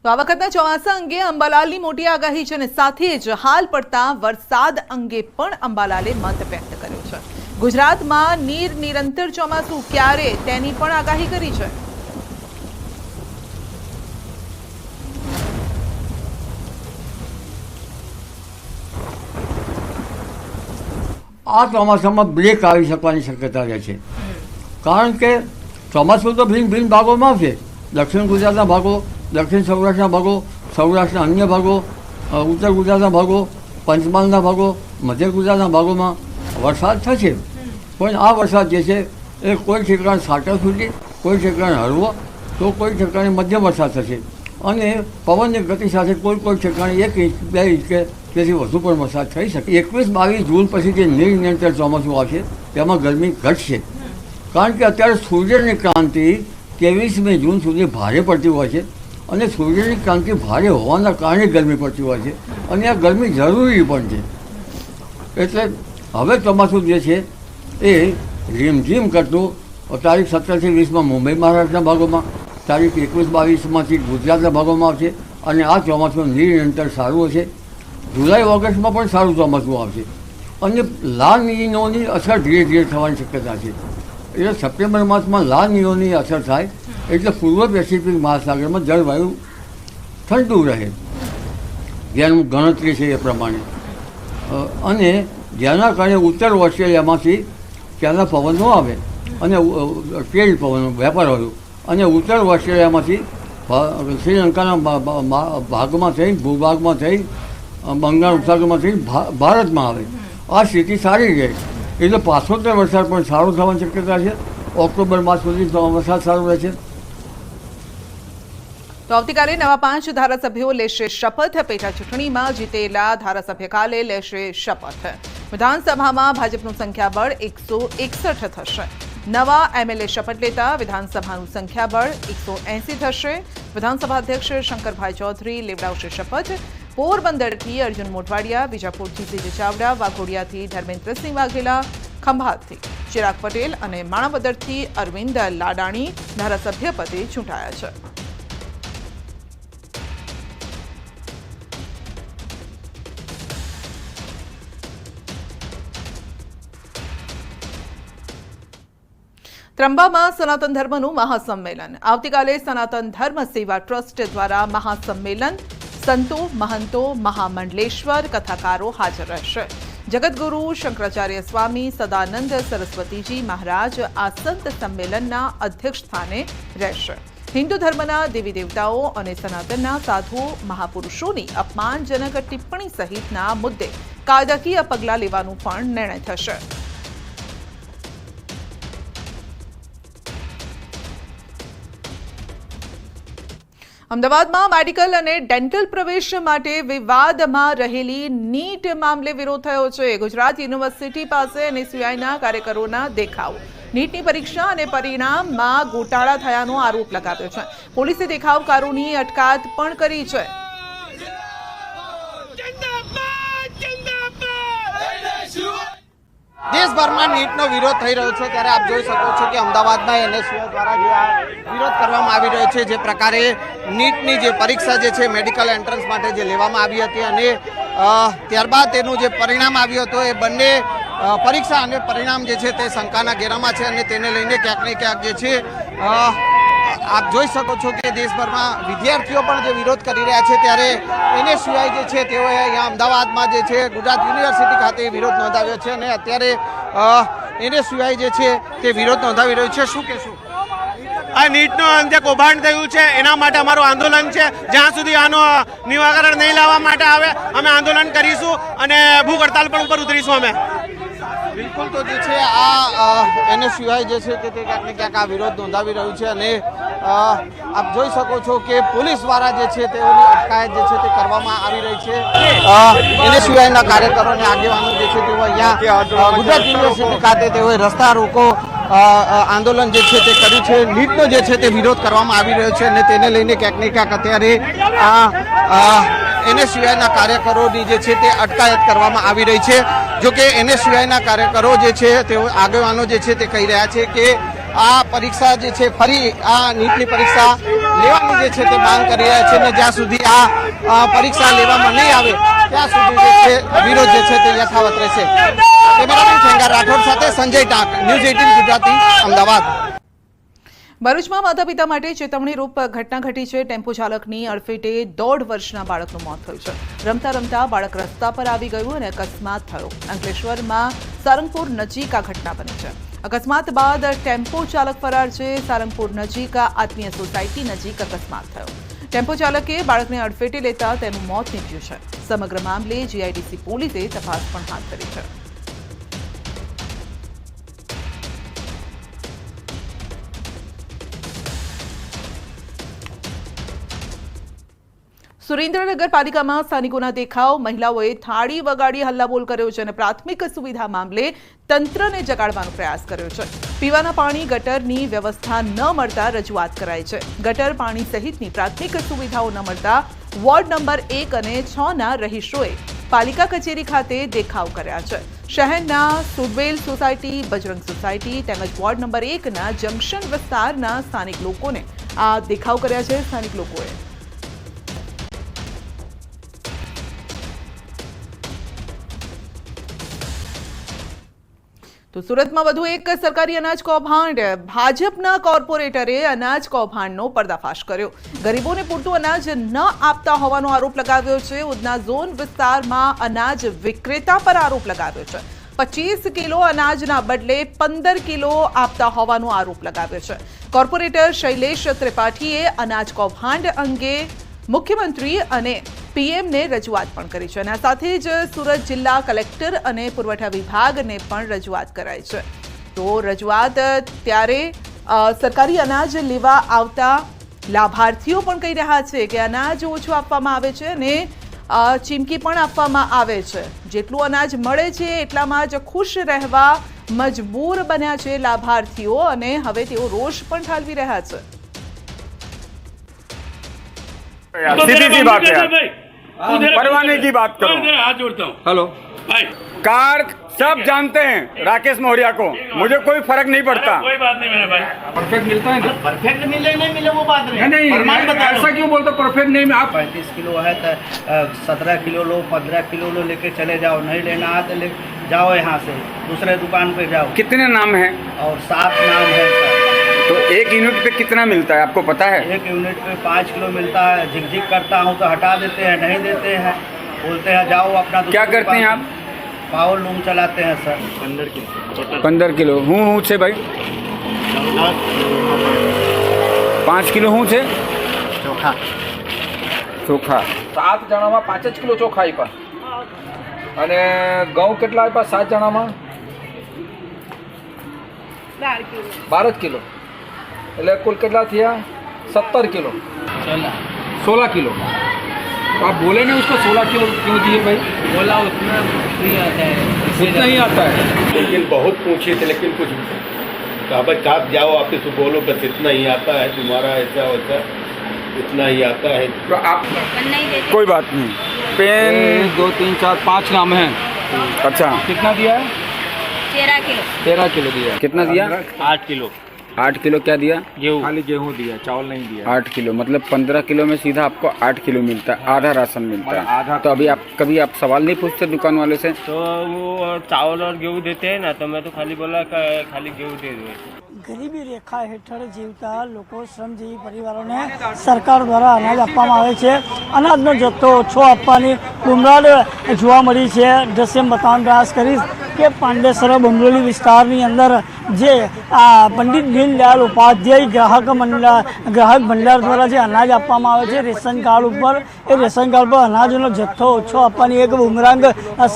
તો આ વખતના ચોમાસા અંગે અંબાલાલની મોટી આગાહી છે અને સાથે જ હાલ પડતા વરસાદ અંગે પણ અંબાલાલે મત વ્યક્ત કર્યો છે। ગુજરાતમાં નિરંતર ચોમાસું ક્યારે તેની પણ આગાહી કરી છે। આ ચોમાસામાં બ્રેક આવી શકવાની શક્યતા રહે છે, કારણ કે ચોમાસું તો ભિન્ન ભિન્ન ભાગોમાં છે। દક્ષિણ ગુજરાતના ભાગો, દક્ષિણ સૌરાષ્ટ્રના ભાગો, સૌરાષ્ટ્રના અન્ય ભાગો, ઉત્તર ગુજરાતના ભાગો, પંચમહાલના ભાગો, મધ્ય ગુજરાતના ભાગોમાં વરસાદ થશે। પણ આ વરસાદ જે છે એ કોઈ ઠેકાણે સાટા છૂટી, કોઈ ઠેકાણે હળવો, તો કોઈ ઠેકાણે મધ્યમ વરસાદ થશે અને પવનની ગતિ સાથે કોઈ ઠેકાણે 1 ઇંચ 2 ઇંચ કે તેથી વધુ પણ વરસાદ થઈ શકે। 21-22 જૂન પછી જે નિરંતર ચોમાસું આવશે તેમાં ગરમી ઘટશે, કારણ કે અત્યારે સૂર્યની ક્રાંતિ 23મી જૂન સુધી ભારે પડતી હોય છે અને સૂર્યની ક્રાંતિ ભારે હોવાના કારણે ગરમી પડતી હોય છે અને આ ગરમી જરૂરી પણ છે। એટલે હવે ચોમાસું જે છે એ રીમઝીમ કરતું તારીખ 17 થી 20 મુંબઈ મહારાષ્ટ્રના ભાગોમાં, તારીખ 21-22 ગુજરાતના ભાગોમાં આવશે અને આ ચોમાસું નિરંતર સારું હશે। જુલાઈ ઓગસ્ટમાં પણ સારું ચોમાસું આવશે અને લા નિનોની અસર ધીરે ધીરે થવાની શક્યતા છે। એટલે સપ્ટેમ્બર માસમાં લા નિનોની અસર થાય એટલે પૂર્વ પેસિફિક મહાસાગરમાં જળવાયુ ઠંડુ રહે, જેનું ગણતરી છે એ પ્રમાણે, અને જેના કારણે ઉત્તર ઓસ્ટ્રેલિયામાંથી ત્યાંના પવનો આવે અને ટ્રેડ પવનો વેપાર હોય અને ઉત્તર ઓસ્ટ્રેલિયામાંથી શ્રીલંકાના ભાગમાં થઈ, ભૂભાગમાં થઈ, બંગાળ ઉપસાગરમાં થઈ ભારતમાં આવે। આ સ્થિતિ સારી રહે એટલે પાછોતર વરસાદ પણ સારો થવાની શક્યતા છે। ઓક્ટોબર માસ સુધી વરસાદ સારો રહેશે। તો આવતીકાલે નવા 5 ધારાસભ્યો લેશે શપથ। પેટા ચૂંટણીમાં જીતેલા ધારાસભ્ય કાલે લેશે શપથ। વિધાનસભામાં ભાજપનું સંખ્યાબળ 161 થશે। નવા એમએલએ શપથ લેતા વિધાનસભાનું સંખ્યાબળ 180 થશે। વિધાનસભા અધ્યક્ષ શંકરભાઈ ચૌધરી લેવડાવશે શપથ। પોરબંદરથી અર્જુન મોઢવાડિયા, બીજાપુરથી સીજે ચાવડા, વાઘોડિયાથી ધર્મેન્દ્રસિંહ વાઘેલા, ખંભાતથી ચિરાગ પટેલ અને માણાવદરથી અરવિંદ લાડાણી ધારાસભ્ય પદે ચૂંટાયા છે। ત્રંબામાં સનાતન ધર્મનું મહાસંમેલન। આવતીકાલે સનાતન ધર્મ સેવા ટ્રસ્ટ દ્વારા મહાસંમેલન। સંતો, મહંતો, મહામંડલેશ્વર, કથાકારો હાજર રહેશે। જગતગુરુ શંકરાચાર્ય સ્વામી સદાનંદ સરસ્વતીજી મહારાજ આ સંત સંમેલનના અધ્યક્ષ સ્થાને રહેશે। હિન્દુ ધર્મના દેવી દેવતાઓ અને સનાતનના સાધુ મહાપુરુષોની અપમાનજનક ટિપ્પણી સહિતના મુદ્દે કાયદાકીય પગલાં લેવાનું પણ નિર્ણય થશે। અમદાવાદમાં મેડિકલ અને ડેન્ટલ પ્રવેશ માટે વિવાદમાં રહેલી નીટ મામલે વિરોધ થયો છે। ગુજરાત યુનિવર્સિટી પાસે એનએસયુઆઈના કાર્યકરોના દેખાવ। નીટની પરીક્ષા અને પરિણામમાં ગોટાળા થયાનો આરોપ લગાવ્યો છે। પોલીસે દેખાવકારોની અટકાયત પણ કરી છે। દેશભરમાં નીટનો વિરોધ થઈ રહ્યો છે, ત્યારે આપ જોઈ શકો છો કે અમદાવાદમાં એનએસયુઆઈ દ્વારા જે આ વિરોધ કરવામાં આવી રહ્યો છે, જે પ્રકારે નીટની જે પરીક્ષા જે છે મેડિકલ એન્ટ્રન્સ માટે જે લેવામાં આવી હતી અને ત્યારબાદ તેનું જે પરિણામ આવ્યું હતું, એ બંને પરીક્ષા અને પરિણામ જે છે તે શંકાના ઘેરામાં છે અને તેને લઈને ક્યાંક ને ક્યાંક જે છે આપ જોઈ શકો છો કે દેશભરમાં વિદ્યાર્થીઓ પણ જે વિરોધ કરી રહ્યા છે, ત્યારે એનએસયુઆઈ જે છે તેઓએ અહીંયા અમદાવાદમાં જે છે ગુજરાત યુનિવર્સિટી ખાતે વિરોધ નોંધાવ્યો છે અને અત્યારે એનએસયુઆઈ જે છે તે વિરોધ નોંધાવી રહ્યું છે। શું કહેશું? આ નીટનું જે કૌભાંડ થયું છે એના માટે અમારું આંદોલન છે। જ્યાં સુધી આનું નિવારણ નહીં લાવવા માટે આવે અમે આંદોલન કરીશું અને ભૂખ હડતાલ પણ ઉપર ઉતરીશું અમે। બિલકુલ, તો જે છે આ એનએસયુઆઈ જે છે તે ક્યાંક ને ક્યાંક આ વિરોધ નોંધાવી રહ્યું છે અને આપ જોઈ શકો છો કે પોલીસ દ્વારા જે છે તેઓની અટકાયત જે છે તે કરવામાં આવી રહી છે। એનએસયુઆઈના કાર્યકરો અને આગેવાનો જે છે તેઓ અહીંયા ગુજરાત યુનિવર્સિટી ખાતે તેઓએ રસ્તા રોકો આંદોલન જે છે તે કર્યું છે। નીટનો જે છે તે વિરોધ કરવામાં આવી રહ્યો છે અને તેને લઈને ક્યાંક ને ક્યાંક અત્યારે આ એનએસયુઆઈના કાર્યકરોની જે છે તે અટકાયત કરવામાં આવી રહી છે। જોકે એનએસયુઆઈના કાર્યકરો જે છે તેઓ આગેવાનો જે છે તે કહી રહ્યા છે કે આ પરીક્ષા જે છે ફરી આ નીટની પરીક્ષા લેવાની જે છે તે માંગ કરી રહ્યા છે અને જ્યાં સુધી આ પરીક્ષા લેવામાં નહીં આવે ત્યાં સુધી જે છે વિરોધ જે છે તે યથાવત રહેશે. કેમેરામેન ખેંગાર રાઠોડ સાથે સંજય ટાંક, ન્યૂઝ 18 ગુજરાતી, અમદાવાદ. ભરૂચમાં માતા પિતા માટે ચેતવણીરૂપ ઘટના ઘટી છે. ટેમ્પો ચાલકની અડફેટે 1.5 વર્ષના બાળકનું મોત થયું છે. રમતા રમતા બાળક રસ્તા પર આવી ગયું અને અકસ્માત થયો. અંકલેશ્વરમાં સારંગપુર નજીક આ ઘટના બની છે. અકસ્માત બાદ ટેમ્પો ચાલક ફરાર છે. સારંગપુર નજીક આત્મીય સોસાયટી નજીક અકસ્માત થયો. ટેમ્પો ચાલકે બાળકને અડફેટે લેતા તેનું મોત નીપજ્યું છે. સમગ્ર મામલે જીઆઈડીસી પોલીસે તપાસ પણ હાથ ધરી છે. સુરેન્દ્રનગર પાલિકામાં સ્થાનિકોના દેખાવ, મહિલાઓએ થાળી વગાડી હલ્લાબોલ કર્યો છે અને પ્રાથમિક સુવિધા મામલે તંત્રને જગાડવાનો પ્રયાસ કર્યો છે. પીવાના પાણી, ગટરની વ્યવસ્થા ન મળતા રજૂઆત કરાઈ છે. ગટર, પાણી સહિતની પ્રાથમિક સુવિધાઓ ન મળતા વોર્ડ નંબર 1 અને 6 ના રહીશોએ પાલિકા કચેરી ખાતે દેખાવ કર્યા છે. શહેરના સુડવેલ સોસાયટી, બજરંગ સોસાયટી તેમજ વોર્ડ નંબર 1 ના જંકશન વિસ્તારના સ્થાનિક લોકોને આ દેખાવ કર્યા છે. સ્થાનિક લોકોએ તો સુરતમાં વધુ એક સરકારી અનાજ કૌભાંડ. ભાજપના કોર્પોરેટરે અનાજ કૌભાંડનો પર્દાફાશ કર્યો. ગરીબોને પૂરતું અનાજ ન આપતા હોવાનો આરોપ લગાવ્યો છે. ઉધના ઝોન વિસ્તારમાં અનાજ વિક્રેતા પર આરોપ લગાવ્યો છે. 25 કિલો અનાજના બદલે 15 કિલો આપતા હોવાનો આરોપ લગાવ્યો છે. કોર્પોરેટર શૈલેષ ત્રિપાઠીએ અનાજ કૌભાંડ અંગે મુખ્યમંત્રી અને પીએમને રજૂઆત પણ કરી છે અને આ સાથે જ સુરત જિલ્લા કલેક્ટર અને પુરવઠા વિભાગને પણ રજૂઆત કરાઈ છે. તો રજૂઆત ત્યારે સરકારી અનાજ લેવા આવતા લાભાર્થીઓ પણ કહી રહ્યા છે કે અનાજ ઓછું આપવામાં આવે છે અને ચીમકી પણ આપવામાં આવે છે. જેટલું અનાજ મળે છે એટલામાં જ ખુશ રહેવા મજબૂર બન્યા છે લાભાર્થીઓ અને હવે તેઓ રોષ પણ ઠાલવી રહ્યા છે. सीधी सी बात है यार, परवाने की बात करो. हाथ जोड़ता हूँ हेलो भाई, कार सब जानते हैं राकेश मौर्या को, मुझे कोई फर्क नहीं पड़ता. कोई बात नहीं मेरे भाई. परफेक्ट मिलता है परफेक्ट मिले नहीं मिले वो बात नहीं. नहीं प्रमाण बता ऐसा क्यों बोलते परफेक्ट नहीं. आप 35 किलो है तो 17 किलो लो, 15 किलो लो, लेके चले जाओ. नहीं लेना है तो ले जाओ यहाँ से दूसरे दुकान पे जाओ. कितने नाम हैं और 7 नाम है सर. तो एक यूनिट पे कितना मिलता है आपको पता है. एक यूनिट पे 5 किलो मिलता है. झिकझिक करता हूँ तो हटा देते हैं, नहीं देते हैं, बोलते हैं जाओ अपना. क्या करते हैं आप. पावर लूम चलाते हैं सर. 15 किलो हूँ से भाई 5 કિલો શું છે ચોખા. ચોખા 7 જણામાં 5 જ કિલો ચોખા આપ્યા અને ઘઉં કેટલા આપ્યા 7 જણામાં 12 જ કિલો એટલે કુલ કેટલા થયા 17 કિલો 16 किलो. तो आप बोले नहीं उसको 16 किलो क्यों दिए भाई. बोला उसमें नहीं आता है, उतना ही आता है. लेकिन बहुत पूछे थे लेकिन कुछ कहा भाई आप जाओ आपसे तो बोलो बस इतना ही आता है तुम्हारा ऐसा वैसा इतना ही आता है. तो आप कोई बात नहीं. पेन 1 2 3 4 5 नाम है. अच्छा कितना दिया है 13 किलो दिया. कितना दिया 8 किलो. 8 किलो क्या दिया. खाली गेहूँ दिया, चावल नहीं दिया. 8 किलो मतलब 15 किलो में सीधा आपको 8 किलो मिलता है. आधा राशन मिलता है. आधा. तो अभी आप कभी आप सवाल नहीं पूछते दुकान वाले से. तो वो चावल और गेहूँ देते हैं ना, तो मैं तो खाली बोला खाली गेहूँ दे दो. ગરીબી રેખા હેઠળ જીવતા લોકો, શ્રમજીવી પરિવારોને સરકાર દ્વારા અનાજ આપવામાં આવે છે. અનાજનો જથ્થો ઓછો આપવાની બુમરાડ જોવા મળી છે. દ્રશ્યમ બતાવવાનો પ્રયાસ કરીશ કે પાંડેસરા બમરોલી વિસ્તારની અંદર જે પંડિત દીનદયાળ ઉપાધ્યાય ગ્રાહક ભંડાર દ્વારા જે અનાજ આપવામાં આવે છે રેશન કાર્ડ ઉપર, એ રેશન કાર્ડ પર અનાજનો જથ્થો ઓછો આપવાની એક બુમરાંગ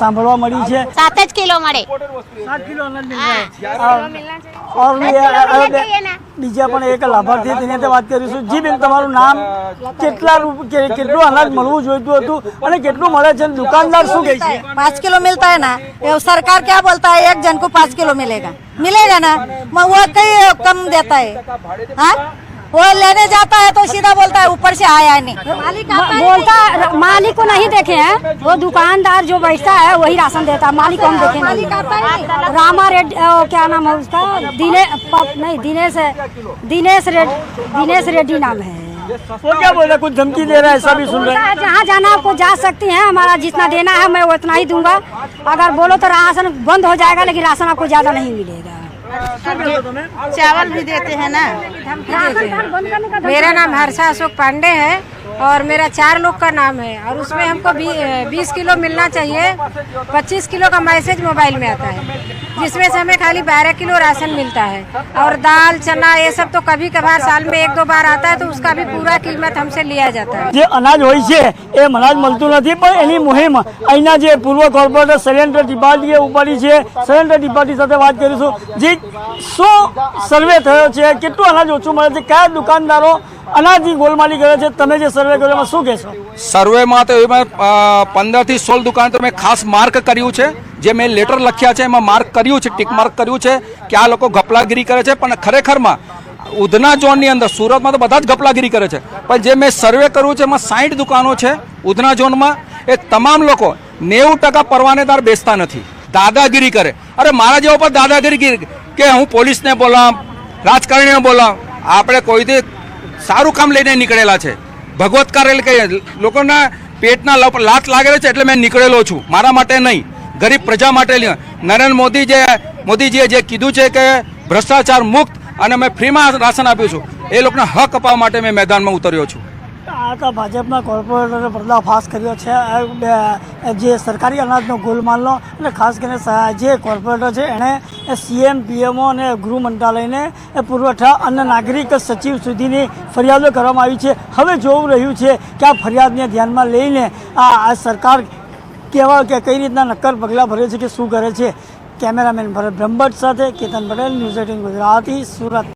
સાંભળવા મળી છે. 7 જ કિલો મળે. 7 કિલો અનાજ મિલ જાય. બીજા પણ એક લાભાર્થી તેની સાથે વાત કરીશું. જી બેન, તમારું નામ, કેટલું અનાજ મળવું જોઈતું હતું અને કેટલું મળે છે, દુકાનદાર શું કહે છે. 5 किलो मिलता है ना, सरकार क्या बोलता है एक जन को 5 किलो मिलेगा ना, वो कहीं कम देता है. हाँ, वो लेने जाता है तो सीधा बोलता है ऊपर से आया नहीं. बोलता मालिक को नहीं देखे हैं, वो दुकानदार जो बैठता है वही राशन देता है. मालिक को हम देखे नहीं. रामा रेड्डी, क्या नाम है उसका, दिनेश रेड्डी नाम है. वो क्या बोल रहा है, कुछ धमकी दे रहा है, ऐसा भी सुन रहे हैं। जहाँ जाना आपको जा सकती हैं, हमारा जितना देना है मैं उतना ही दूंगा। अगर बोलो तो राशन बंद हो जाएगा, लेकिन राशन आपको ज्यादा नहीं मिलेगा। चावल भी देते हैं ना। मेरा नाम हर्षा अशोक पांडे है और मेरा 4 लोग का नाम है और उसमें हमको 20 किलो मिलना चाहिए। 25 किलो का मैसेज मोबाइल में आता है, जिसमें से हमें खाली 12 किलो राशन मिलता है और दाल चना ये सब तो कभी कभार साल में 1-2 बार आता है, तो उसका भी पूरा कीमत हमसे लिया जाता है। જે અનાજ હોય છે એ અનાજ મળતું નથી, પણ એની મુહિમ અહીંના જે પૂર્વ કોર્પોરેટર શૈલેન્દ્ર ત્રિપાઠીએ ઉપાડી છે। શૈલેન્દ્ર ત્રિપાઠી સાથે વાત કરીશું। જે શું સર્વે થયો છે, કેટલું અનાજ ઓછું મળે છે, કયા દુકાનદારો અનાજની ગોલમાલી કરે છે, તમે જે સર્વે કર્યો એમાં શું કહેશો? સર્વેમાં તો એમાં 15 થી 16 દુકાન તો મેં ખાસ માર્ક કર્યું છે, જે મેં લેટર લખ્યા છે એમાં માર્ક કર્યું છે, ટીક માર્ક કર્યું છે કે આ લોકો ઘપલાગીરી કરે છે। પણ ખરેખરમાં ઉધના ઝોનની અંદર, સુરતમાં તો બધા જ ઘપલાગીરી કરે છે, પણ જે મેં સર્વે કર્યું છે એમાં 60 દુકાનો છે ઉધના ઝોનમાં। એ તમામ લોકો 90% પરવાનેદાર બેસતા નથી, દાદાગીરી કરે। અરે મારા જેવા પર દાદાગીરી કે હું પોલીસને બોલાવ, રાજકારણીને બોલાવ, આપણે કોઈથી સારું કામ લઈને નીકળેલા છે। ભગવત કરેલ કે લોકોના પેટના લાત લાગેલો છે એટલે મેં નીકળેલો છું, મારા માટે નહીં, ગરીબ પ્રજા માટે। નરેન્દ્ર મોદીજીએ જે કીધું છે કે ભ્રષ્ટાચાર મુક્ત અને મેં ફ્રીમાં રાશન આપ્યું છું, એ લોકોના હક અપાવવા માટે મેં મેદાનમાં ઉતર્યો છું। આ તો ભાજપના કોર્પોરેટરે પર્દાફાશ કર્યો છે જે સરકારી અનાજનો ગોલમાલનો, અને ખાસ કરીને જે કોર્પોરેટર છે એણે સીએમ પીએમઓ અને ગૃહ મંત્રાલયને પુરવઠા અને નાગરિક સચિવ સુધીની ફરિયાદો કરવામાં આવી છે। હવે જોવું રહ્યું છે કે આ ફરિયાદને ધ્યાનમાં લઈને આ સરકાર કેવા કે કઈ રીતના નક્કર પગલાં ભરે છે કે શું કરે છે। કેમેરામેન ભરત બ્રહ્મભટ્ટ સાથે કેતન પટેલ, ન્યૂઝ 18 ગુજરાતી, સુરત।